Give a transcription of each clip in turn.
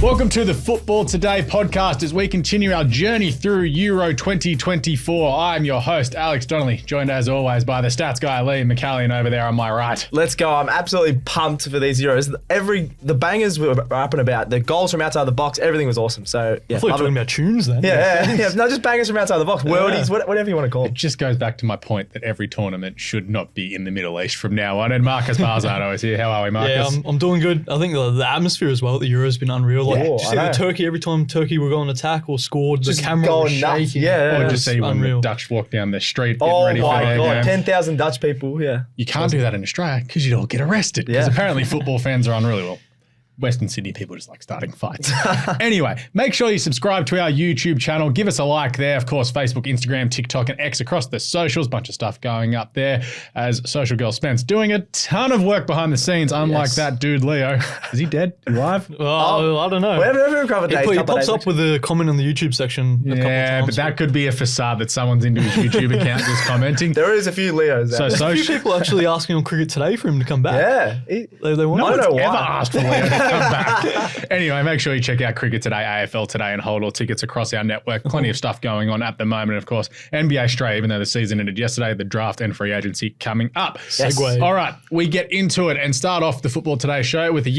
Welcome to the Football Today podcast as we continue our journey through Euro 2024. I'm your host, Alex Donnelly, joined as always by the stats guy, Lee McAllion over there on my right. Let's go. I'm absolutely pumped for these Euros. The bangers were up and about. The goals from outside the box, everything was awesome. So, yeah. I thought you were talking about tunes then. Yeah. No, just bangers from outside the box. Worldies, whatever you want to call It them. just goes back to my point that every tournament should not be in the Middle East from now on. And Marcus Bazzano is here. How are we, Marcus? Yeah, I'm doing good. I think the atmosphere as well at the Euro has been unreal. Like, Yeah, did you see I know. the Turkey, every time Turkey would go on attack or scored, Just the camera was going nuts. shaking. Yeah. Or It's just see when unreal. the Dutch walk down the street getting Oh ready for my their God, game. 10,000 Dutch people, yeah. You can't do that in Australia because you'd all get arrested. Because Yeah. apparently football fans are unruly. Well, Western Sydney people just like starting fights. Anyway, make sure you subscribe to our YouTube channel. Give us a like there. Of course, Facebook, Instagram, TikTok, and X across the socials. Bunch of stuff going up there as Social Girl Spence doing a ton of work behind the scenes, unlike Yes. that dude, Leo. Is he dead? Alive? Oh, I don't know. Every couple of days. He couple of pops days. up with a comment on the YouTube section a couple of Yeah, times. but that could be a facade that someone's into his YouTube account just commenting. There is a few Leos So out there. a few social. people actually asking on Cricket Today for him to come back. Yeah. They want No I one's don't know ever why. asked for Leo to come back. Anyway, make sure you check out Cricket Today, AFL Today, and hold all tickets across our network. Plenty of stuff going on at the moment. Of course, NBA straight, even though the season ended yesterday, the draft and free agency coming up. Yes. Segue. All right, we get into it and start off the Football Today show with a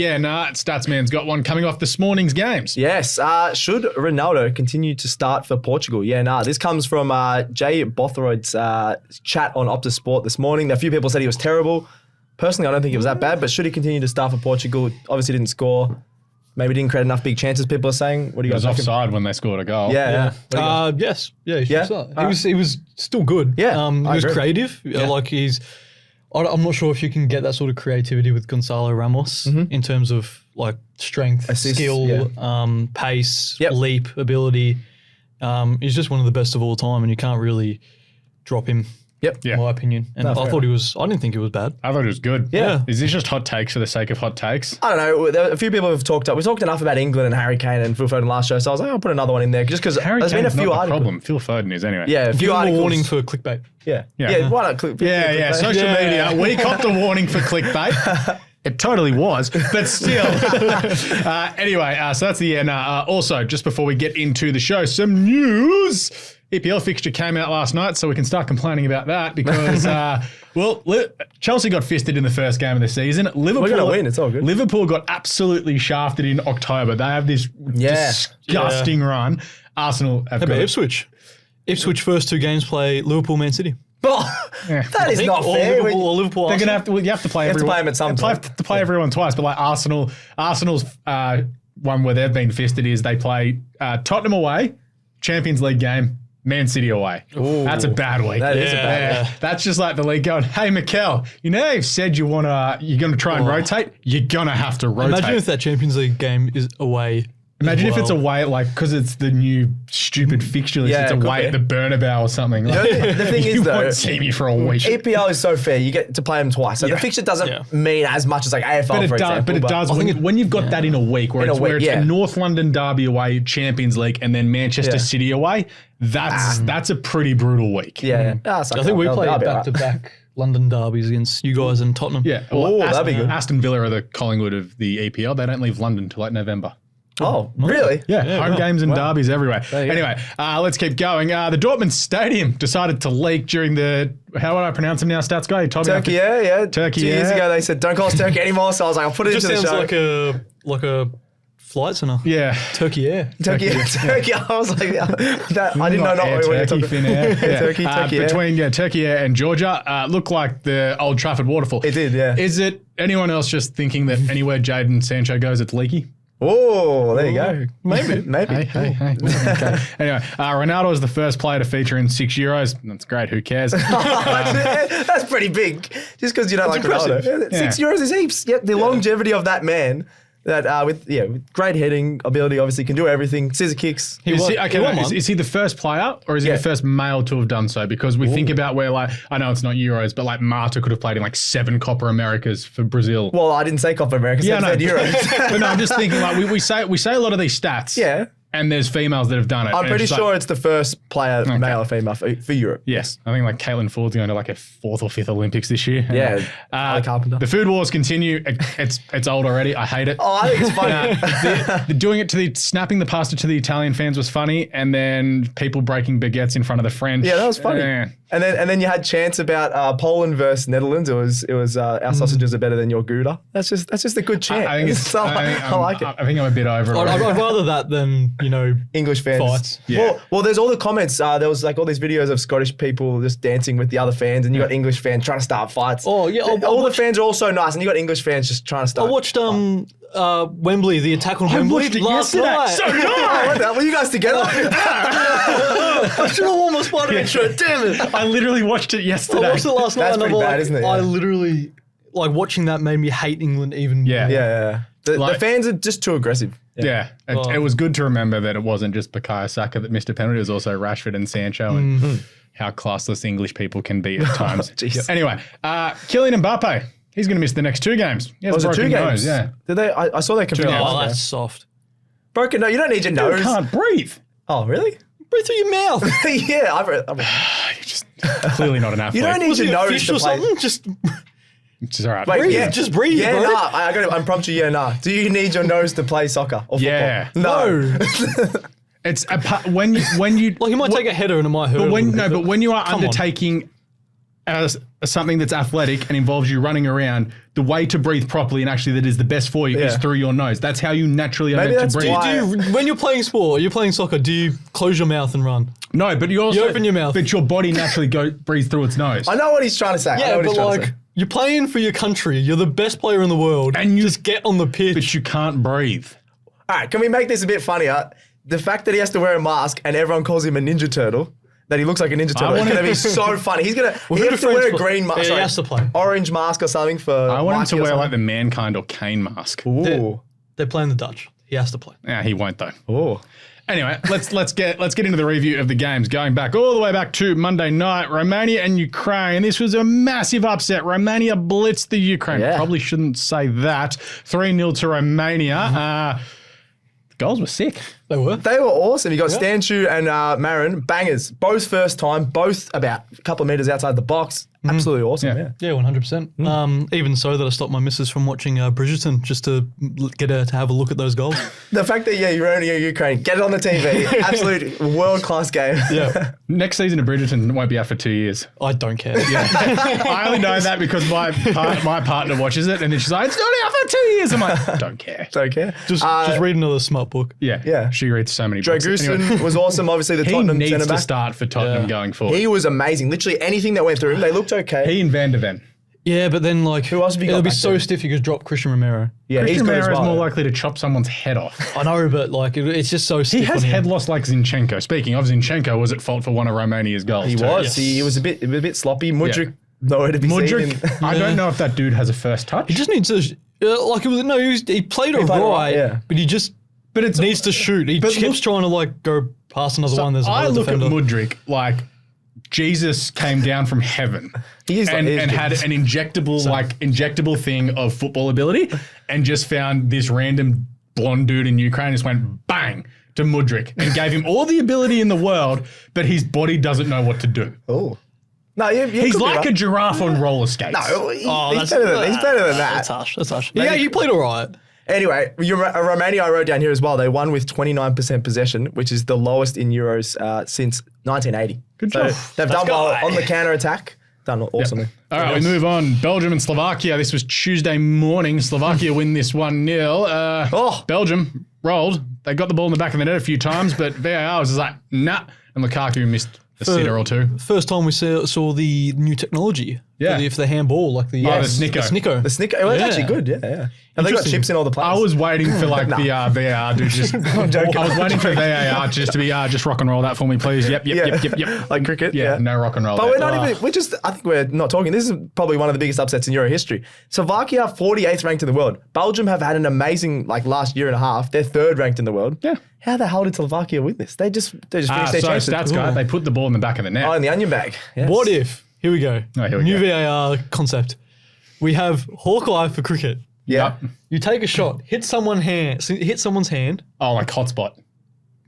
Statsman's got one coming off this morning's games. Yes. Should Ronaldo continue to start for Portugal? This comes from Jay Bothroyd's chat on Optus Sport this morning. A few people said he was terrible. Personally, I don't think it was that bad, but should he continue to start for Portugal? Obviously didn't score. Maybe didn't create enough big chances, people are saying. What do He you was guys reckon? offside when they scored a goal. Yeah. What do you guys- Yes. Yeah, he should Yeah? start. He was still good. Yeah, He I was agree. creative. I'm not sure if you can get that sort of creativity with Gonzalo Ramos in terms of like strength, Assist, skill, pace, Yep. leap, ability. He's just one of the best of all time, and you can't really drop him. Yep. Yeah. In my opinion. And No, I fair thought I didn't think he was bad. I thought it was good. Yeah. Is this just hot takes for the sake of hot takes? I don't know. A few people have talked up. We talked enough about England and Harry Kane and Phil Foden last show, so I was like, I'll put another one in there just because Harry there's been a Kane's few not the articles. problem. Phil Foden is anyway. Yeah, a Give few him a articles. warning for clickbait. Yeah. Yeah. Why not? Yeah. Social Yeah. media. We copped a warning for clickbait. It totally was, but still. Anyway, so that's the end. Also, just before we get into the show, some news. EPL fixture came out last night, so we can start complaining about that because, Chelsea got fisted in the first game of the season. Liverpool, We're gonna win, it's all good. Liverpool got absolutely shafted in October. They have this disgusting run. Arsenal have How about got Ipswich? Ipswich first two games play Liverpool, Man City. That is not or fair. Liverpool, or Liverpool. They're gonna Arsenal. you have to play have to everyone. play them at some you have time. to play everyone twice, but like Arsenal's one where they've been fisted is they play Tottenham away, Champions League game, Man City away. Ooh. That's a bad week. That is a bad week. That's just like the league going, hey, Mikel, you know you've said you're gonna try and rotate. You're gonna have to rotate. Imagine if that Champions League game is away. Imagine if as it's well. away, like, because it's the new stupid fixture list. Yeah, It's it could away be. at the Bernabeu or something. Like, The thing is, you though, won't see me for a week. EPL is so fair. You get to play them twice. So Yeah. the fixture doesn't Yeah. mean as much as like AFL, But it for does. example. But it does when you've got that in a week, where In a it's week, yeah. a North London derby away, Champions League, and then Manchester Yeah. City away. That's a pretty brutal week. Yeah. I think we play back-to-back London derbies against you guys and Tottenham. Yeah. Oh, that'd be good. Aston Villa are the Collingwood of the EPL. They don't leave London till like November. Oh, really? Yeah, home wow. games and derbies everywhere. you go. Anyway, let's keep going. The Dortmund Stadium decided to leak during how would I pronounce them now, stats guy? You told me I Turkey, could- yeah. Turkey, 2 years yeah. ago, they said, don't call us Turkey anymore. So I was like, I'll put it Just into the sounds show. like a flight center. Yeah. Turkey Air. Turkey. I was like, I didn't know Not Air what you were Turkey, talking Finnair. Yeah. Turkey, Air. Between Turkey Air and Georgia, looked like the Old Trafford waterfall. It did, yeah. Is it anyone else just thinking that anywhere Jadon Sancho goes, it's leaky? Oh, there you go. Maybe. Maybe. Hey. Okay. Anyway, Ronaldo is the first player to feature in 6 Euros. That's great. Who cares? That's pretty big. Just because you don't like impressive. Ronaldo. Yeah. 6 euros is heaps. Yet the longevity of that man, that with great heading ability, obviously can do everything. Scissor kicks. Is he, He won one. is he the first player or is he Yeah. the first male to have done so? Because we think about where, like, I know it's not Euros, but like Marta could have played in like 7 Copa Americas for Brazil. Well, I didn't say Copa America. Yeah, I said Euros. but no, I'm just thinking like we say a lot of these stats. Yeah. and there's females that have done it. I'm And pretty it's just sure like, it's the first player, male or female, for Europe. yes, I think like Caitlin Ford's going to like a 4th or 5th Olympics this year. Yeah, Ali Carpenter. The food wars continue. It's old already. I hate it. Oh, I think it's funny. Doing it to snapping the pasta to the Italian fans was funny, and then people breaking baguettes in front of the French. Yeah, that was funny. And then you had chants about Poland versus Netherlands. It was our sausages are better than your Gouda. That's just a good chant. I think it's. So I like it. I think I'm a bit over it. I'd rather that than, English fans. fights. Yeah. Well, there's all the comments. There was like all these videos of Scottish people just dancing with the other fans, and you got English fans trying to start fights. Oh, yeah. all the fans are all so nice, and you got English fans just trying to start. I watched Wembley, the attack on Wembley watched it last yesterday. night. So did I. Were you guys together? I should have worn my Spider-Man shirt. Damn it! I literally watched it yesterday. I watched it last night, That's and I'm pretty bad, like, isn't it? I Yeah. literally watching that made me hate England even Yeah. more. Yeah. The Like- fans are just too aggressive. Yeah, it was good to remember that it wasn't just Bukayo Saka that missed a penalty. It was also Rashford and Sancho, and how classless English people can be at times. Jeez. Anyway, Kylian Mbappe, he's going to miss the next 2 games. He has Was a it 2 broken games? nose, yeah. Did they? I saw they compared. games. Oh, last that's soft. broken nose. You don't need your You nose. can't breathe. Oh, really? Breathe through your mouth. Yeah, I've read. You're just clearly not an athlete. You don't need Was your it a nose fish to or play. something? Just It's all right. Wait, breathe. Just breathe, Yeah, bro. nah. I got to impromptu. Yeah, nah. Do you need your nose to play soccer or football? Yeah. No. It's when you like you might take a header and it might hurt. but a when little bit, but when you are come on. undertaking something that's athletic and involves you running around, the way to breathe properly and actually that is the best for you is Yeah. through your nose. That's how you naturally are Maybe meant to that's breathe. why- Do you, when you're playing sport, you're playing soccer, do you close your mouth and run? No, but you also You open your mouth. But your body naturally breathes through its nose. I know what he's trying to say. I know Yeah, what he's but trying to like say. you're playing for your country. You're the best player in the world, And you- just get on the pitch. But you can't breathe. All right, can we make this a bit funnier? The fact that he has to wear a mask and everyone calls him a Ninja Turtle, that he looks like a Ninja Turtle, it's wanna- going to be so funny. He's going to who he has to defends wear a for- green mask. Yeah, he has to play. Orange mask or something for. I want him Mikey to or wear like something. the Mankind or Kane mask. Ooh. They're playing the Dutch. He has to play. Yeah, he won't though. Ooh. Anyway, let's get into the review of the games. Going back all the way back to Monday night, Romania and Ukraine. This was a massive upset. Romania blitzed the Ukraine. Yeah. Probably shouldn't say that. 3-0 to Romania. The goals were sick. They were. They were awesome. You got Stanchu and Marin, bangers. Both first time, both about a couple of meters outside the box. Absolutely awesome. Yeah. Yeah. Yeah, 100%. Even so that I stopped my missus from watching Bridgerton just to get her to have a look at those goals. The fact that you're only Ukraine, get it on the TV. Absolute world class game. Yeah. Next season of Bridgerton won't be out for 2 years. I don't care. I only know that because my partner watches it and then she's like, it's not out for 2 years. I'm like, don't care. Don't care. Just read another smart book. Yeah. She reads so many books. Dragusin Anyway, was awesome. Obviously, the he Tottenham needs centre to back. start for Tottenham Yeah. going forward. He was amazing. Literally anything that went through him, they looked okay. He and Van de Ven. Yeah, but then like Who else have you got it'll be back so there? stiff you could drop Christian Romero. Yeah, he's Christian good as Romero is well. more likely to chop someone's head off. I know, but like it's just so stiff. He has on him. head loss like Zinchenko. Speaking of, Zinchenko was at fault for one of Romania's goals. He too. was. Yes. He was a bit sloppy. Mudryk, nowhere to be seen. Mudryk, I don't know if that dude has a first touch. He just needs to like it was no. He played played alright, alright, yeah. but he just it's needs to shoot. He keeps look- trying to like go past another one. There's I another look defender. at Mudryk like Jesus came down from heaven He is and like- had an injectable thing of football ability and just found this random blonde dude in Ukraine and just went bang to Mudryk and gave him all the ability in the world, but his body doesn't know what to do. Oh. No, you He's could be like right. a giraffe on roller skates. No, he's better than that. That's harsh. That's harsh. Yeah, you played alright. Anyway, Romania I wrote down here as well. They won with 29% possession, which is the lowest in Euros since 1980. Good job. They've done well on the counter attack. Done awesomely. All right, we move on. Belgium and Slovakia. This was Tuesday morning. Slovakia win this 1-0. Belgium rolled. They got the ball in the back of the net a few times, but VAR was just like, nah. And Lukaku missed a sitter or two. First time we saw the new technology. Yeah. For the handball, like the the Snicko. Snicko. The snicker, it was Yeah. actually good, yeah. And they got Interesting. chips in all the players. I was waiting for like the VAR to just. I'm joking. I was waiting for VAR just to be just rock and roll that for me, please. Yep. Like cricket, Yeah, yeah. no rock and roll. But there. we're not even, I think we're not talking. This is probably one of the biggest upsets in Euro history. Slovakia, 48th ranked in the world. Belgium have had an amazing, last year and a half. They're 3rd ranked in the world. Yeah. How the hell did Slovakia win this? They just finished their So chances. stats guy, they put the ball in the back of the net. Oh, in the onion bag. Yes. What if? Here we go. Oh, here we New go. VAR concept. We have Hawkeye for cricket. Yeah. Yep. You take a shot, hit someone's hand. Oh, like hotspot.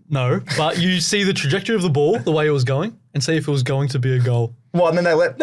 No, but you see the trajectory of the ball, the way it was going, and see if it was going to be a goal. Well, and then they let.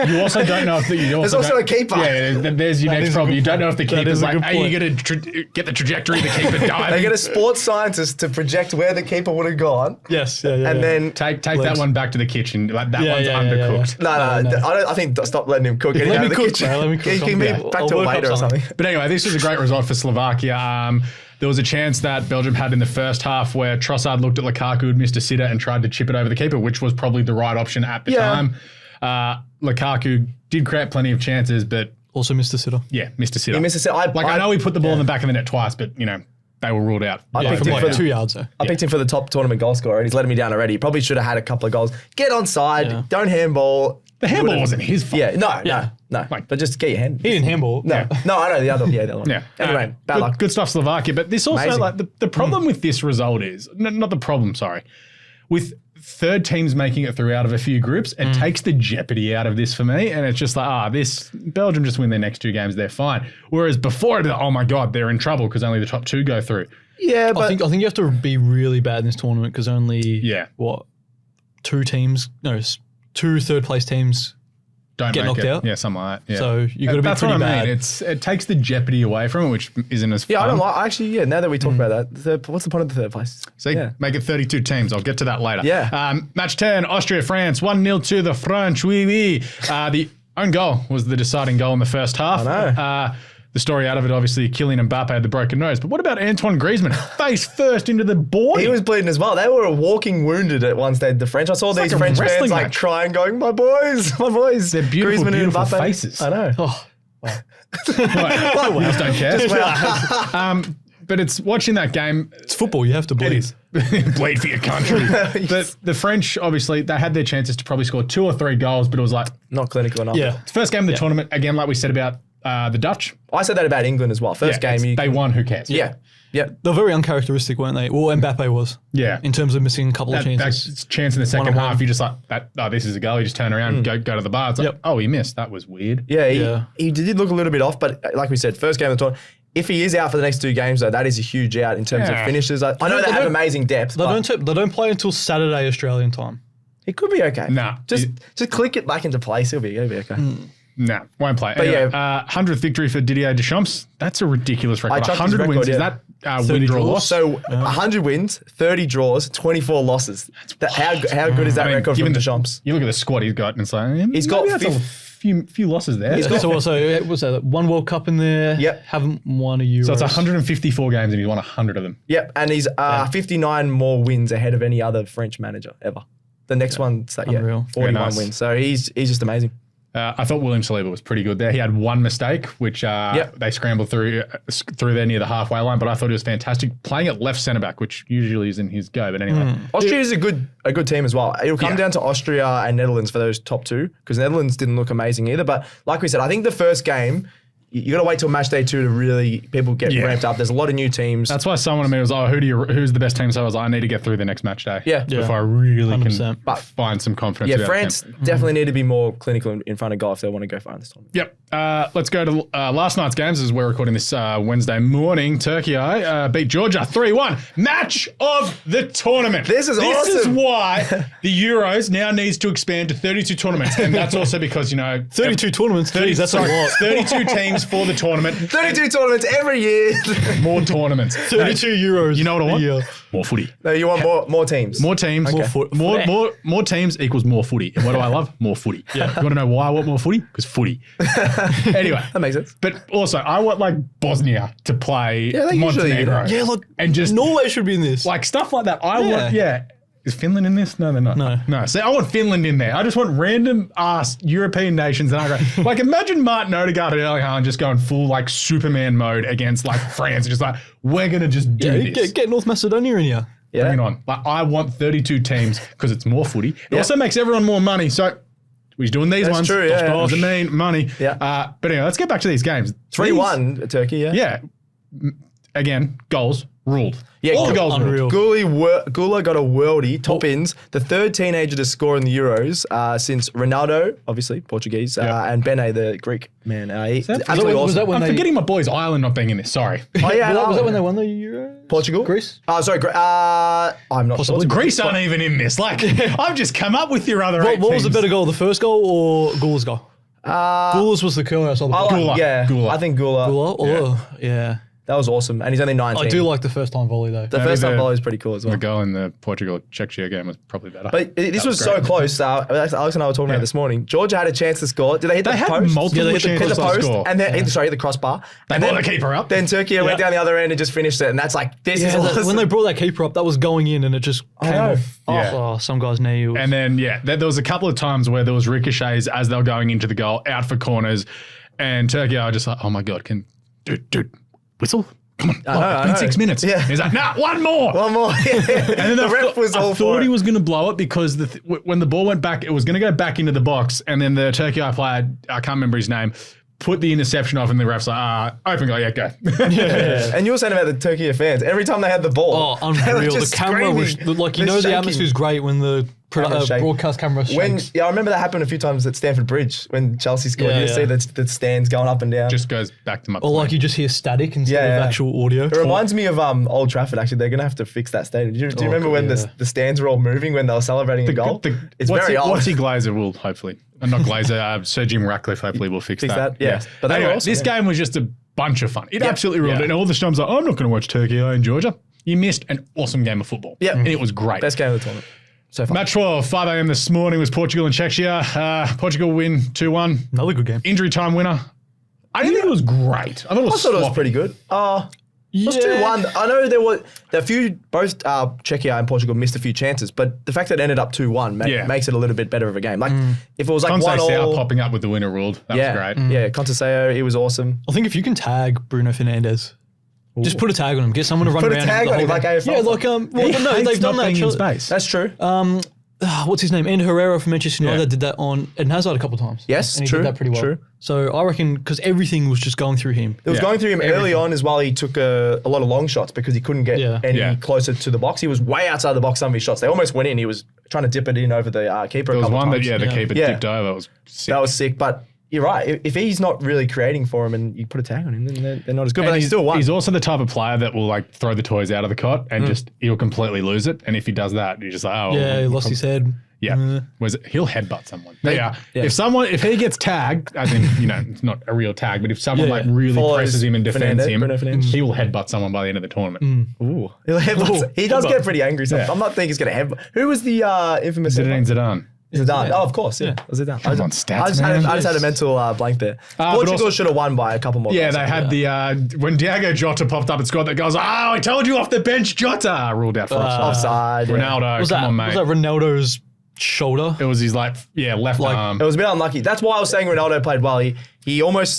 You also don't know if There's also a keeper. Yeah, there's your That next is a problem. good You don't know point. if the That keeper's is a like, good are you point. going to get the trajectory of the keeper diving? They get a sports scientist to project where the keeper would have gone, Yes, yeah. and then Take that one back to the kitchen. Like, that one's undercooked. no, I think stop letting him cook. Let me the cook, kitchen. bro, let me cook He can be something. back I'll to a work up waiter or something. something. But anyway, this was a great result for Slovakia. There was a chance that Belgium had in the first half where Trossard looked at Lukaku, who'd missed a sitter, and tried to chip it over the keeper, which was probably the right option at the time. Lukaku did create plenty of chances, but Also missed a sitter. yeah, missed a sitter. He missed a set. I know he put the ball in the back of the net twice, but they were ruled out. I Yeah, picked from him like for the 2 yards though. I picked him for the top tournament goal scorer, and he's letting me down already. He probably should have had a couple of goals. Get onside. Yeah. Don't handball. The handball wasn't his fault. Yeah, no. Like- But just get your hand. He didn't handball. No, I know the other one. Yeah. Anyway, bad good, luck. good stuff, Slovakia. But this also, Amazing. like, the problem with this result is, not the problem, sorry, with third teams making it through out of a few groups, it takes the jeopardy out of this for me. And it's just like, this Belgium just win their next 2 games, they're fine. Whereas before, it'd be like, oh my God, they're in trouble because only the top 2 go through. Yeah, but I think you have to be really bad in this tournament because only 2 third place teams. Don't Get make knocked it. out? Yeah, something like that. Yeah. So you got to be That's pretty what I bad. mean. It takes the jeopardy away from it, which isn't as fun. I don't like. Actually, now that we talk about that, what's the point of the third place? See, make it 32 teams. I'll get to that later. Yeah. Match 10, Austria-France, 1-0 to the French. The own goal was the deciding goal in the first half. I know. The story out of it, obviously, Kylian Mbappe had the broken nose. But what about Antoine Griezmann? Face first into the board. He was bleeding as well. They were walking wounded at one stage. The French. I saw these like a French wrestling fans match. crying, going, "My boys, my boys." They're beautiful, Griezmann and beautiful Mbappe. faces. I know. Oh, We just don't care. But it's watching that game. it's football. You have to bleed. Bleed for your country. But the French, obviously, they had their chances to probably score 2 or 3 goals, but it was like, Not clinical enough. Yeah. first game of the tournament, again, like we said about the Dutch. I said that about England as well. First game, they won, who cares? Yeah. They were very uncharacteristic, weren't they? Well, Mbappe was. Yeah. In terms of missing a couple of That chances. chance in the second One-on-one. half, you just like, this is a goal. You just turn around and go to the bar. It's like, Yep. oh, he missed. That was weird. Yeah, he did look a little bit off, but like we said, first game of the tournament. If he is out for the next 2 games, though, that is a huge out in terms of Yeah. finishes. I know they have amazing depth, They but don't play until Saturday Australian time. it could be okay. Nah. Just click it back into place. It'll be okay. No, won't play. But Anyway, yeah. 100th victory for Didier Deschamps. That's a ridiculous record. chucked his 100 wins. record, Is yeah. that win, draw, loss? So 100 wins, 30 draws, 24 losses. How good is that record from given Deschamps? You look at the squad he's got, and it's like, He's got maybe that's a few losses there. So also, it was 1 World Cup in there. Yep. Haven't won a Euro. So it's 154 games, and he's won 100 of them. Yep, and he's 59 more wins ahead of any other French manager ever. The next one's Unreal. 41 Yeah, nice. wins. So he's just amazing. I thought William Saliba was pretty good there. He had 1 mistake, which they scrambled through there near the halfway line, but I thought he was fantastic. Playing at left centre-back, which usually isn't his go, but anyway. Austria is a good team as well. It'll come Yeah. down to Austria and Netherlands for those top 2 because Netherlands didn't look amazing either. But like we said, I think the first game, you got to wait till match day 2 to really people get ramped up. There's a lot of new teams. That's why someone to me was, who's the best team? So I was like, I need to get through the next match day. Yeah. Before I really 100%. can find some confidence. yeah, about France them. definitely need to be more clinical in front of goal if they want to go far in this tournament. Yep. Let's go to last night's games as we're recording this Wednesday morning. Turkey beat Georgia 3-1. Match of the tournament. This is This is awesome. why the Euros now needs to expand to 32 tournaments. And that's also because, 32 tournaments. 30, that's a lot. 32 teams for the tournament. 32 tournaments every year. More tournaments. 32 Euros. You know what I want? a year. More footy. No, you want more teams. More teams. Okay. More teams equals more footy. And what do I love? More footy. You want to know why I want more footy? Because footy. Anyway. That makes sense. But also, I want like Bosnia to play they usually do Montenegro. that. Yeah, look, And just Norway should be in this. like stuff like that. I want, Yeah. Is Finland in this? No, they're not. No. See, I want Finland in there. I just want random ass European nations. And I go, like, imagine Martin Odegaard and Erling Haaland just going full like Superman mode against like France. Just like, we're going to just do this. Get North Macedonia in here. Yeah. Bring it on. Like, I want 32 teams because it's more footy. It also makes everyone more money. So we're doing these That's ones. true, yeah. Doesn't mean money. Yeah. But anyway, let's get back to these games. 3-1 Turkey, yeah. Yeah. again, goals ruled. Yeah, all the goals unreal. ruled. Gula got a worldie, top ins, the third teenager to score in the Euros since Ronaldo, obviously Portuguese, and Bene, the Greek man. Absolutely was that awesome. when I'm they- forgetting my boys Ireland not being in this. Sorry. Oh, yeah, Was that when they won the Euro? Portugal? Greece? Sorry, I'm not Possibly. sure. Greece aren't even in this. Like, I've just come up with your other What eight was the teams. better goal, the first goal or Gula's goal? Gula's was the curler I saw the I like- Gula. Yeah, Gula. I think Gula. Gula? Oh, yeah. That was awesome. And he's only 19. I do like the first time volley though. the first time the- volley is pretty cool as well. The goal in the Portugal-Czechia game was probably better. But this That was so great. close. Alex and I were talking about it this morning. Georgia had a chance to score. Did they hit They the had post? multiple Yeah, they hit chances the to post score. and then hit the crossbar. They And brought then- the keeper up. Then Turkey went Yeah. down the other end and just finished it. And that's like, this is Yeah, awesome. when they brought that keeper up, that was going in and it just came know. off. Yeah. Oh, some guy's knee. Was, And then, there was a couple of times where there was ricochets as they were going into the goal, out for corners. And Turkey are just like, oh my God, dude, whistle? Come on. I Been know. 6 minutes. Yeah. He's like, nah, one more. One more. And then the ref was all I for thought it. he was going to blow it because when the ball went back, it was going to go back into the box. And then the Turkey player, I can't remember his name, put the interception off and the ref's like, open goal, yeah, go. Yeah. And you were saying about the Turkey fans. Every time they had the ball, oh, they were unreal. The just camera was, screaming. like, you They're know, the shaking. atmosphere's great when the Camera's shaking. broadcast camera shakes. I remember that happened a few times at Stamford Bridge when Chelsea scored. Yeah, you just yeah. see the stands going up and down. Just goes back to my Or like you just hear static instead Yeah, of yeah. actual audio. It reminds me of Old Trafford. Actually, they're gonna have to fix that stadium. Do you remember when yeah. the stands were all moving when they were celebrating a goal? It's very old. Watty Glazer will hopefully, not Glazer, Sir Jim Ratcliffe hopefully will fix that. yeah. But they were anyway, awesome, this yeah. game was just a bunch of fun. It absolutely ruled Yeah. it. And all the Storms are, I'm not going to watch Turkey in Georgia. You missed an awesome game of football. Yeah. And it was great. Best game of the tournament so far. Match 12, 5 a.m. this morning was Portugal and Czechia. Portugal win 2-1. Another good game. Injury time winner. I didn't think it was great. I thought it I was thought it was sloppy. pretty good. It was 2-1. I know there were a few, both Czechia and Portugal missed a few chances, but the fact that it ended up 2-1 Yeah. makes it a little bit better of a game. Like if it was like Conceição 1-1, popping up with the winner ruled. That was great. Yeah, Conceição, he was awesome. I think if you can tag Bruno Fernandes, just put a tag on him. Get someone to run Put a around. tag the on him whole like game. AFL. Yeah, like well, no, Hates they've done not that. being in space. That's true. What's his name? And Herrera from Manchester United Yeah. did that on Eden Hazard a couple of times. Yes, and he true, did that pretty well. true. So I reckon because everything was just going through him. It was Yeah. going through him early on as well. He took a lot of long shots because he couldn't get Yeah. any Yeah. closer to the box. He was way outside the box, some of his shots. They almost went in. He was trying to dip it in over the keeper There a was couple one of that, times. the keeper Yeah. dipped over. It was sick. That was sick. But you're right. If he's not really creating for him and you put a tag on him, then they're not as good. And But they still won. He's also the type of player that will like throw the toys out of the cot and just he'll completely lose it. And if he does that, you're just like, oh, Yeah, he lost his head. Yeah, he'll headbutt someone. Yeah. yeah. If he gets tagged, as in it's not a real tag, but if someone Yeah. like really Follows presses him and defends Fernandes, Bruno him, Fernandes. he will headbutt someone by the end of the tournament. Ooh. He does get pretty angry sometimes. Yeah. I'm not thinking he's going to have. Who was the infamous Zinedine Zidane. Zidane. Oh, of course. Yeah. Zidane. Come on, stats, I just man. had a mental blank there. but Portugal also- should have won by a couple more Yeah, goals. they had the when Diego Jota popped up and scored that goal. I was like, oh, I told you off the bench, Jota ruled out for offside. offside. Yeah. Ronaldo, Was come that on, mate. was that Ronaldo's shoulder? It was his left Like- arm. It was a bit unlucky. That's why I was saying Ronaldo played well. He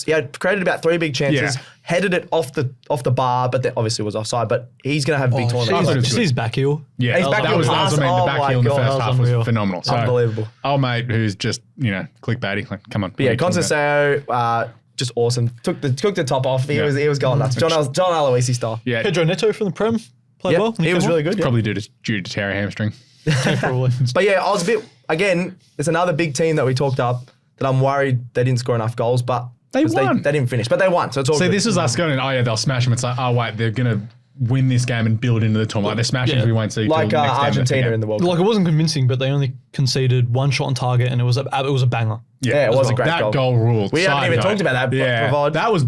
had created about 3 big chances, Yeah. headed it off the bar, but then obviously was offside. But he's going to have a big tournament. I thought it was Just good. his back heel. Yeah, His back that heel was pass, the oh back my heel in the God, first that was half was unreal. phenomenal. So, Unbelievable. Old mate who's just, clickbaity. Like, come on. But yeah, what are you talking about? Conceição, just awesome. Took the top off. He was going nuts. John Aloisi style. Yeah, Pedro Neto from the Prem played Yeah, well. when he was came on. really good. Yeah. probably due to tear a hamstring. Yeah, probably. But yeah, I was a bit, again, it's another big team that we talked up that I'm worried they didn't score enough goals, but They 'cause won. They didn't finish, but they won, so it's all So good. this is us going, they'll smash them. It's like, oh, wait, they're going to win this game and build into the tournament. Like, they're smashing Yeah. we won't see. like till next game. Argentina in the World Cup. Like it wasn't convincing, but they only conceded one shot on target, and it was a banger. Yeah, it was a great that goal. goal ruled. We haven't Side even note. talked about that, but Yeah, Provide. that was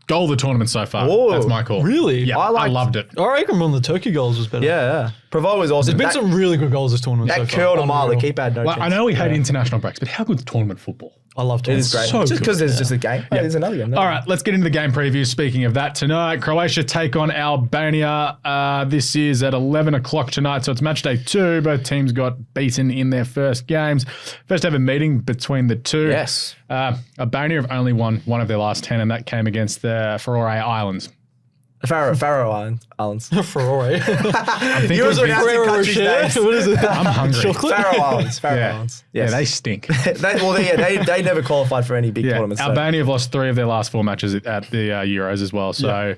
goal of the tournament so far. Whoa. That's my call. Really? Yeah, I I liked- loved it. I reckon one of the Turkey goals was better. Yeah. Provo was awesome. There's been some really good goals this tournament. that so far. curled a mile. The Unreal. keeper had no Like, chance. I know we hate international breaks, but how good's tournament football? I love It is great. So just good. because there's just a game. Yeah, there's another game. All right, let's get into the game preview. Speaking of that, tonight, Croatia take on Albania. This is at 11 o'clock tonight, so it's match day 2. Both teams got beaten in their first games. First ever meeting between the two. Yes. Albania have only won one of their last 10, and that came against the Faroe Islands. Faroe Islands. Ferrari. I think Yours it was are announcing countries' names. What is it? I'm hungry. Chocolate? Faroe Islands. Faroe Yeah. Islands. Yeah, Yes. they stink. They never qualified for any big Yeah, tournaments. so- Albania have lost 3 of their last 4 matches at the Euros as well. So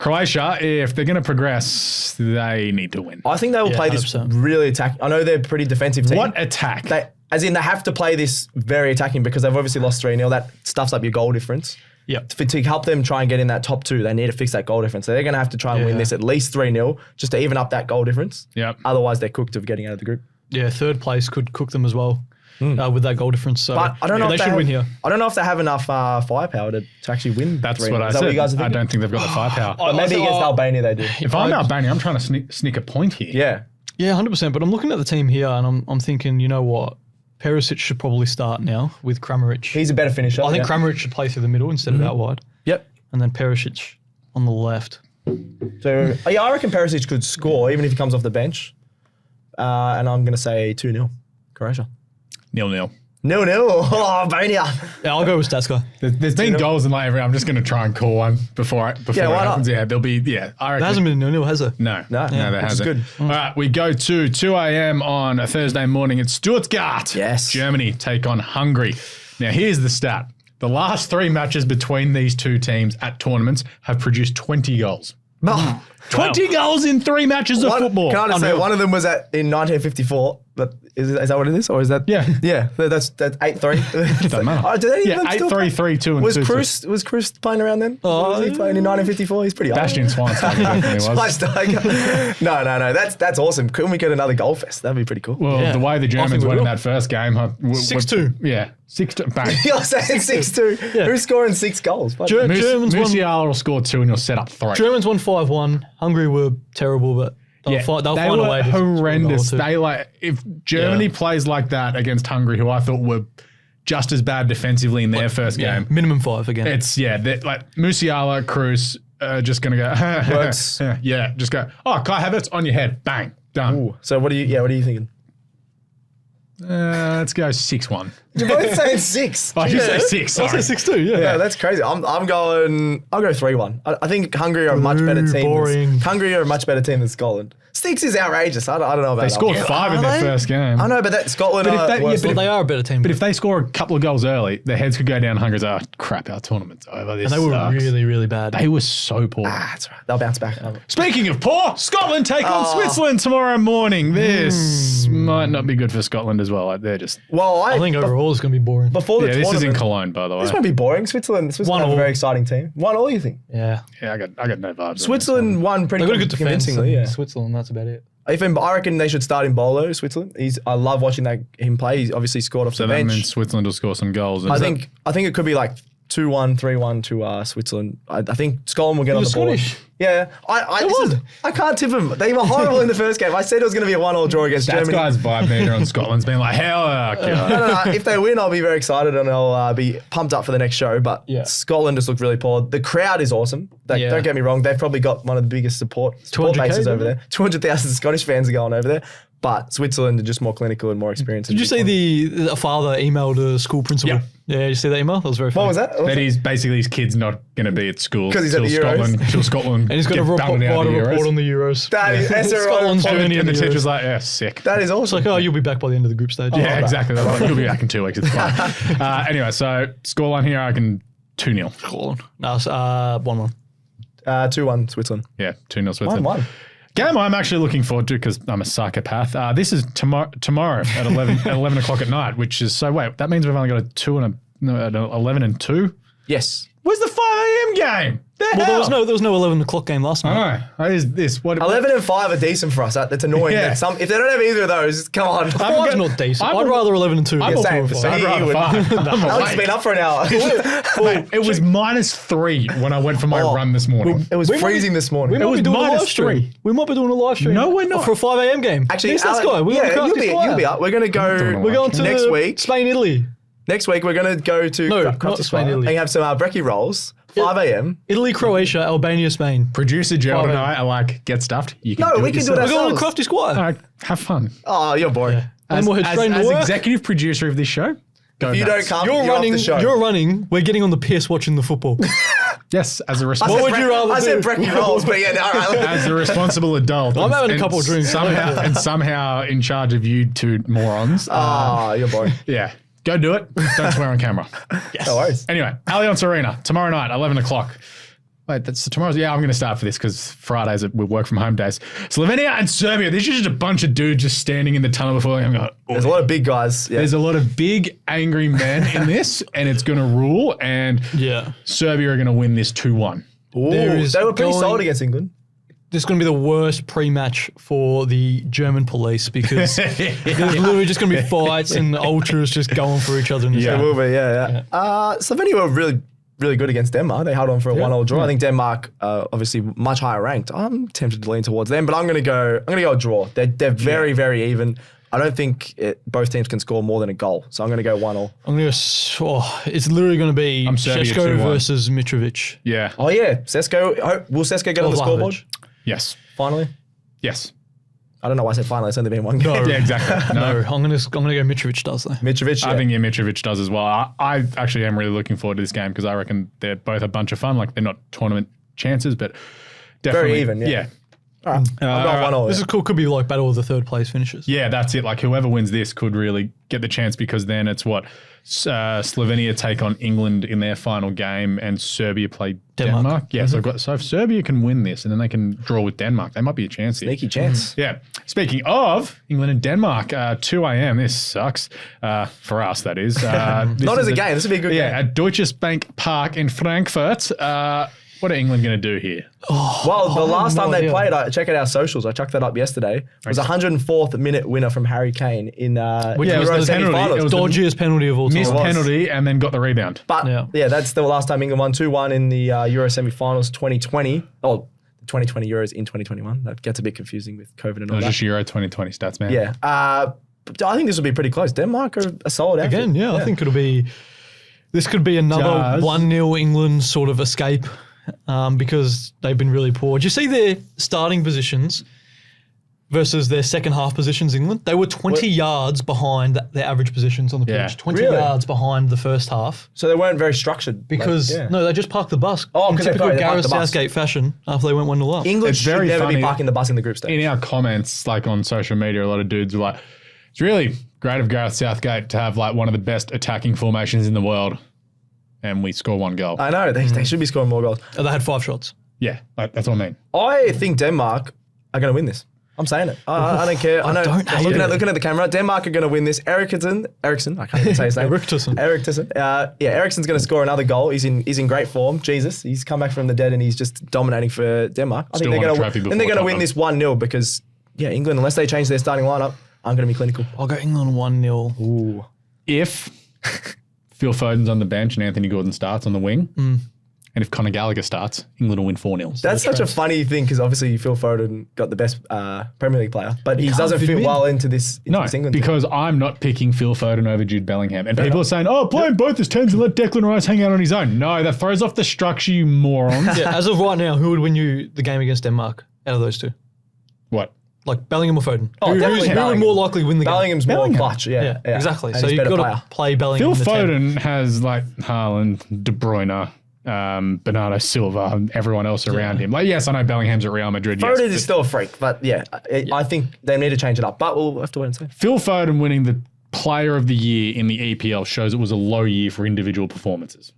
Croatia, if they're going to progress, they need to win. I think they will play this 100%. really attack. I know they're a pretty defensive team. What attack? They have to play this very attacking because they've obviously lost 3-0. That stuffs up your goal difference. Yep. To help them try and get in that top 2, they need to fix that goal difference. So they're going to have to try and win this at least 3-0 just to even up that goal difference. Yep. Otherwise, they're cooked of getting out of the group. Yeah, third place could cook them as well with that goal difference. So But I don't know they if should win here. I don't know if they have enough firepower to actually win. That's 3-0. what I Is that said. what you guys are I thinking? don't think they've got the firepower. But maybe against Albania they do. If I'm Albania, I'm trying to sneak a point here. Yeah. Yeah, 100%. But I'm looking at the team here and I'm thinking, you know what? Perisic should probably start now with Kramaric. He's a better finisher. I think Kramaric should play through the middle instead of out wide. Yep. And then Perisic on the left. So yeah, I reckon Perisic could score even if he comes off the bench. And I'm going to say 2-0 Croatia. 0-0. 0-0. Oh, Albania. Yeah, I'll go with Stats guy. There's been goals in like every. I'm just going to try and call one before it why not? happens. Yeah, there'll be. Yeah, I There reckon. hasn't been 0-0, has there? No, No, there which is hasn't. good. All right, we go to 2 a.m. on a Thursday morning in Stuttgart. Yes. Germany take on Hungary. Now, here's the stat. The last 3 matches between these two teams at tournaments have produced 20 goals. 20 goals in 3 matches of football. Can I just say, Unreal. one of them was in 1954. But is that what it is? Or is that? Yeah. Yeah. That's 8-3. Doesn't matter. Oh, did Yeah, 8-3-3-2 and Was 2-2. Cruz playing around then? Was he playing in 1954? He's pretty old. Bastian Schweinsteiger definitely was. Schweinsteiger. No. That's awesome. Couldn't we get another goal fest? That'd be pretty cool. Well, Yeah. the way the I Germans think we went in will. that first game. 6-2. Yeah, 6-2. Bang. You're saying 6-2. Yeah. Who's scoring 6 goals? Germans won. Musiala will score 2 and you'll set up 3. Germans won 5-1. Hungary were terrible, but they'll find a way to score a goal horrendous. or two. They if Germany plays like that against Hungary, who I thought were just as bad defensively in their first game. Minimum 5 again. It's like Musiala, Cruz, just gonna go. Works. Yeah, just go. Oh, Kai Havertz on your head, bang, done. Ooh. So what are you thinking? Let's go 6-1. You're both saying 6. I should say 6. I'll Sorry. say 6-2, yeah. Yeah, that's crazy. I'll go 3-1. I think Hungary are a much better team. boring. Hungary are a much better team than Scotland. 6 is outrageous. I don't know about They that. scored 5 in their first game. I know, but that Scotland But if are they- worse yeah, But they are a better team. But if they score a couple of goals early, their heads could go down. Hungary's, oh crap, our tournament's over. This and they were sucks. really, really bad. They were so poor. That's right. They'll bounce back. Speaking of poor, Scotland take on Switzerland tomorrow morning. This might not be good for Scotland as well. Like, they're just Well, I think overall it's going to be boring. before the this is in tournament, Cologne, by the way. this won't be boring. Switzerland have a 1-1. very exciting team. 1-1, you think? Yeah. Yeah, I got no vibes. on Switzerland won pretty They've got a good defense. convincingly. Yeah. Switzerland, that's about it. I reckon they should start in Bolo, Switzerland. I love watching him play. He's obviously scored off this. So the that bench. means Switzerland will score some goals. I think it could be like 2-1, 3-1 to Switzerland. I think Scotland will get on the board. Scottish. Yeah, I can't tip them. They were horrible in the first game. I said it was going to be a 1-1 draw against That Germany. guy's vibe meter on Scotland's been like, hell yeah. No. If they win, I'll be very excited and I'll be pumped up for the next show. But Yeah. Scotland just looked really poor. The crowd is awesome. Yeah. Don't get me wrong. They've probably got one of the biggest support 200K bases over there? there. 200,000 Scottish fans are going over there. But Switzerland are just more clinical and more experienced. Did you see a father emailed a school principal? Yeah. Yeah, did you see that email? That was very funny. What was that? That he's basically his kid's not going to be at school 'Cause he's at the Scotland. Euros. Till Scotland. And he's got to get belted out write a of the report Euros. on the Euros. That is SRO. Scotland's journey in And the the teacher's Euros. like, yeah, sick. That is It's awesome. like, oh, you'll be back by the end of the group stage. Yeah, exactly. They're like, you'll be back in 2 weeks. It's fine. Anyway, so scoreline here, I can 2-0. No, it's 1-1. 2-1 Switzerland. Yeah, 2-0 Switzerland. 1-1. Game I'm actually looking forward to because I'm a psychopath. This is tomorrow at 11 o'clock at night, which is, so wait, that means we've only got a 11 and 2? Yes. Where's the 5 a.m. game? Well, there was no 11 o'clock game last night. Oh, what is this? What? 11 and 5 are decent for us. That's annoying. Yeah. If they don't have either of those, come on. Five's not decent. I'm I'd a- rather 11 and 2. I'm Yeah, a- same. same. I'd He rather would. 5. I'm Alex has awake. been up for an hour. Mate, it was -3 when I went for my run this morning. It was We might freezing be- this morning. We might was be doing a live -3. stream. We might be doing a live stream. No, we're not. For a 5 a.m. game. Actually, Yes, that's Alex, guy. We're yeah, gonna you'll be up. We're going to go. We're going to next week. Spain, Italy. Next week, we're going to go to No, Crafty not Spain, Italy. and have some brekkie rolls. 5 a.m. Italy, Croatia, Albania, Spain. Producer Gerald and 5 I are like, get stuffed. You can No, do we it can do it yourself. We're going to ourselves. Crafty Squire. All right, have fun. Oh, you're boring. And we'll head straight into As work. executive producer of this show, go If you nuts. don't come, You're you're running. off the show. You're running. We're getting on the piss watching the football. Yes, as a I responsible. said would you rather I said do? brekkie rolls, but yeah, all right. As a responsible adult, I'm having a and couple of drinks. somehow in charge of you two morons. Oh, you're boring. Yeah, go do it. Don't swear on camera. No worries. Anyway, Allianz Arena tomorrow night, 11 o'clock. Wait, that's tomorrow's. Yeah, I'm going to start for this because Fridays we work from home days. Slovenia and Serbia. There's just a bunch of dudes just standing in the tunnel before I'm going. There's a lot of big guys. Yeah. There's a lot of big angry men in this, and it's going to rule. And Serbia are going to win this 2-1. They were pretty solid against England. This is going to be the worst pre-match for the German police because there's literally just going to be fights and ultras just going for each other. In the It will be, Slovenia were really good against Denmark. They held on for a 1-1 draw. I think Denmark, obviously much higher ranked. I'm tempted to lean towards them, but I'm going to go a draw. They're very, very even. I don't think both teams can score more than a goal, so I'm going to go 1-1. I'm going to it's literally going to be Šeško versus Mitrovic. Yeah. Oh, yeah. Sesko. Will Sesko get on the scoreboard? Yes. Finally? Yes. I don't know why I said finally. It's only been one game. No. Yeah, exactly. No, I'm gonna go Mitrovic does though. Mitrovic, I think Mitrovic does as well. I actually am really looking forward to this game because I reckon they're both a bunch of fun. Like they're not tournament chances, but definitely very even. Yeah. All right. I've got 1-1. This is cool. Could be like battle of the third place finishes. Yeah, that's it. Like whoever wins this could really get the chance because then it's what Slovenia take on England in their final game and Serbia play Denmark. Yeah, so if Serbia can win this and then they can draw with Denmark, they might be a chance here. Sneaky chance. Yeah. Speaking of England and Denmark, 2 a.m. This sucks for us. That is not as a game. This would be a good game. Yeah, at Deutsches Bank Park in Frankfurt. What are England going to do here? Well, the last time they played, I checked out our socials. I chucked that up yesterday. It was a 104th minute winner from Harry Kane in Euro semi-finals. It was the dodgiest penalty of all time. Missed penalty and then got the rebound. But that's the last time England won 2-1 in the Euro semi-finals 2020. Oh, the 2020 Euros in 2021. That gets a bit confusing with COVID and all that. Just Euro 2020 stats, man. Yeah. I think this will be pretty close. Denmark are a solid outfit. Again, I think this could be another 1-0 England sort of escape. Because they've been really poor. Do you see their starting positions versus their second half positions, England? They were 20 yards behind their average positions on the pitch. 20 yards behind the first half. So they weren't very structured. Because, they just parked the bus in typical Gareth Southgate fashion after they went 1-0 up. England should never be parking the bus in the group stage. In our comments, like on social media, a lot of dudes were like, it's really great of Gareth Southgate to have like one of the best attacking formations in the world. And we score 1 goal. I know. They should be scoring more goals. They had 5 shots. Yeah, that's what I mean. I think Denmark are going to win this. I'm saying it. I don't care. I know. Looking at the camera, Denmark are going to win this. Eriksson, I can't even say his name. Eriksson. Eriksson's going to score another goal. He's in great form. Jesus, he's come back from the dead and he's just dominating for Denmark. I think they're going to win this 1-0 because England, unless they change their starting lineup, I'm going to be clinical. I'll go England 1-0. Ooh. If Phil Foden's on the bench and Anthony Gordon starts on the wing. And if Conor Gallagher starts, England will win 4-0. That's such a funny thing because obviously Phil Foden got the best Premier League player, but he doesn't fit well into this England team. Because I'm not picking Phil Foden over Jude Bellingham. And people are saying, play them both as 10s and let Declan Rice hang out on his own. No, that throws off the structure, you morons. As of right now, who would win you the game against Denmark out of those two? What? Like Bellingham or Foden? Who would more likely win the game? Bellingam's more clutch, yeah. Exactly. So you've got to play Bellingham. Phil Foden has like Haaland, De Bruyne, Bernardo Silva, and everyone else around him. Like, yes, I know Bellingham's at Real Madrid. Foden is still a freak, but I think they need to change it up. But we'll have to wait and see. Phil Foden winning the Player of the Year in the EPL shows it was a low year for individual performances.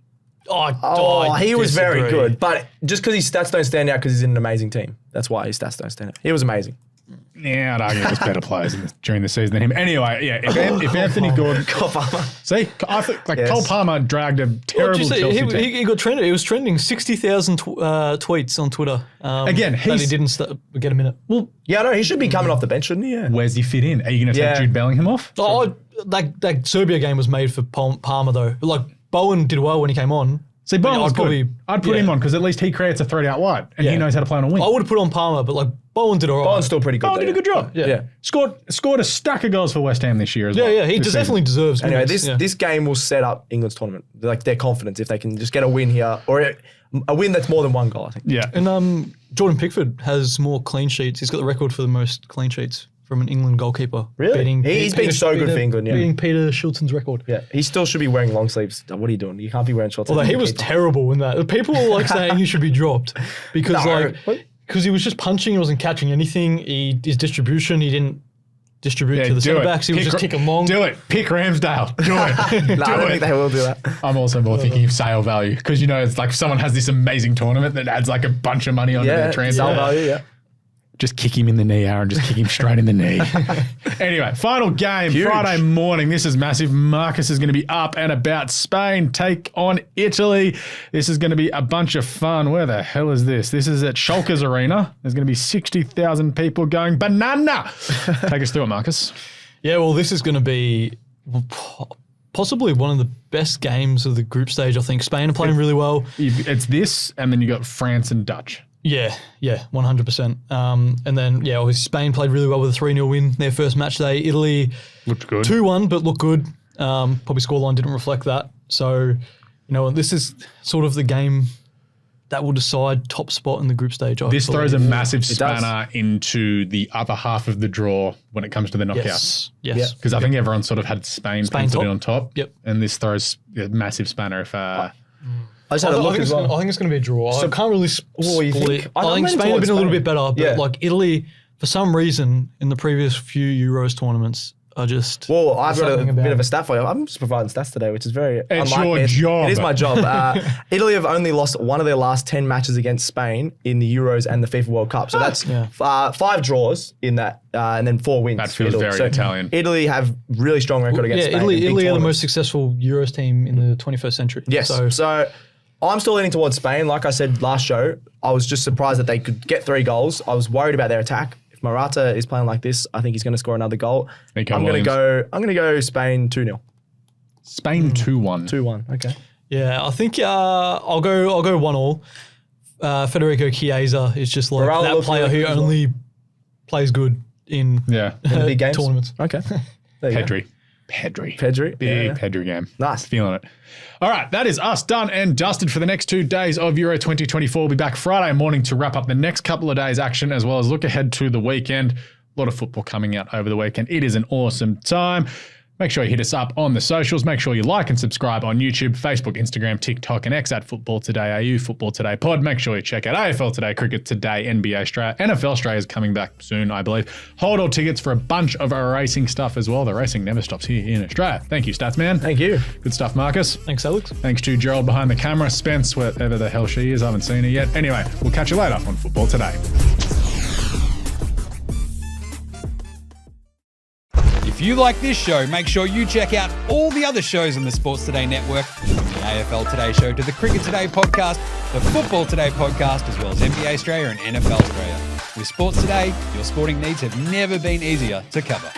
He was very good, but just because his stats don't stand out because he's in an amazing team. That's why his stats don't stand out. He was amazing. Yeah, I'd argue there's better players during the season than him. Anyway, if Anthony Gordon... Cole Palmer. See, I think Cole Palmer dragged a terrible Chelsea team. He got trended. It was trending 60,000 tweets on Twitter. Again, that he didn't get a minute. Well, yeah, no, he should be coming off the bench, shouldn't he? Yeah. Where's he fit in? Are you going to take Jude Bellingham off? That Serbia game was made for Palmer, though. Like, Bowen did well when he came on. See, Bowen I'd put him on because at least he creates a threat out wide and he knows how to play on a wing. I would have put on Palmer, but like Bowen did all right. Bowen's still pretty good. Bowen did a good job. Yeah. Scored a stack of goals for West Ham this year as well. Yeah, he definitely deserves minutes. Anyway, this game will set up England's tournament. Like their confidence if they can just get a win here or a win that's more than 1 goal, I think. Yeah. And Jordan Pickford has more clean sheets. He's got the record for the most clean sheets from an England goalkeeper. Really? He's been so good for England, beating Peter Shilton's record. Yeah, he still should be wearing long sleeves. What are you doing? You can't be wearing shorts. Although he was terrible in that. People were like saying he should be dropped because he was just punching, he wasn't catching anything. His distribution, he didn't distribute to the centre backs. He would just kick them long. Do it. Pick Ramsdale. Do it. I don't think they will do that. I'm also more thinking of sale value because, it's like someone has this amazing tournament that adds like a bunch of money onto their transfer. Sale value, yeah. Just kick him in the knee, Aaron. Just kick him straight in the knee. Anyway, final game, Huge. Friday morning. This is massive. Marcus is going to be up and about. Spain take on Italy. This is going to be a bunch of fun. Where the hell is this? This is at Schalke's Arena. There's going to be 60,000 people going banana. Take us through it, Marcus. Yeah, well, this is going to be possibly one of the best games of the group stage, I think. Spain are playing really well. It's this, and then you got France and Dutch. Yeah, 100%. And then, obviously Spain played really well with a 3-0 win, their first match day. Italy looked good. 2-1, but looked good. Probably scoreline didn't reflect that. So, this is sort of the game that will decide top spot in the group stage. This throws a massive spanner into the other half of the draw when it comes to the knockouts. Yes. Because I think everyone sort of had Spain penciled in on top. Yep. And this throws a massive spanner if... I just had a look as well. I think it's going to be a draw. I can't really split. I think Spain have been a little bit better, but like Italy, for some reason, in the previous few Euros tournaments, are just... Well, I've got a bit of a stat for you. I'm just providing stats today, which is very... It's your job. It is my job. Italy have only lost one of their last 10 matches against Spain in the Euros and the FIFA World Cup. So that's 5 draws in that, and then 4 wins. That feels very Italian. Italy have really strong record against Spain. Italy are the most successful Euros team in the 21st century. Yes. So I'm still leaning towards Spain. Like I said last show, I was just surprised that they could get 3 goals. I was worried about their attack. If Morata is playing like this, I think he's going to score another goal. I'm going to go Spain 2-0. Spain 2-1. 2-1. Okay. Yeah, I think I'll go 1-1. Federico Chiesa is just like that player who only plays good in big games tournaments. Okay. Pedri. Big Pedri game. Nice. Feeling it. All right, that is us done and dusted for the next 2 days of Euro 2024. We'll be back Friday morning to wrap up the next couple of days' action as well as look ahead to the weekend. A lot of football coming out over the weekend. It is an awesome time. Make sure you hit us up on the socials. Make sure you like and subscribe on YouTube, Facebook, Instagram, TikTok, and X at Football Today AU, Football Today Pod. Make sure you check out AFL Today, Cricket Today, NBA Australia. NFL Australia is coming back soon, I believe. Hold all tickets for a bunch of our racing stuff as well. The racing never stops here in Australia. Thank you, Statsman. Thank you. Good stuff, Marcus. Thanks, Alex. Thanks to Gerald behind the camera. Spence, wherever the hell she is. I haven't seen her yet. Anyway, we'll catch you later on Football Today. If you like this show, make sure you check out all the other shows on the Sports Today network, from the AFL Today show to the Cricket Today podcast, the Football Today podcast, as well as NBA Australia and NFL Australia. With Sports Today, your sporting needs have never been easier to cover.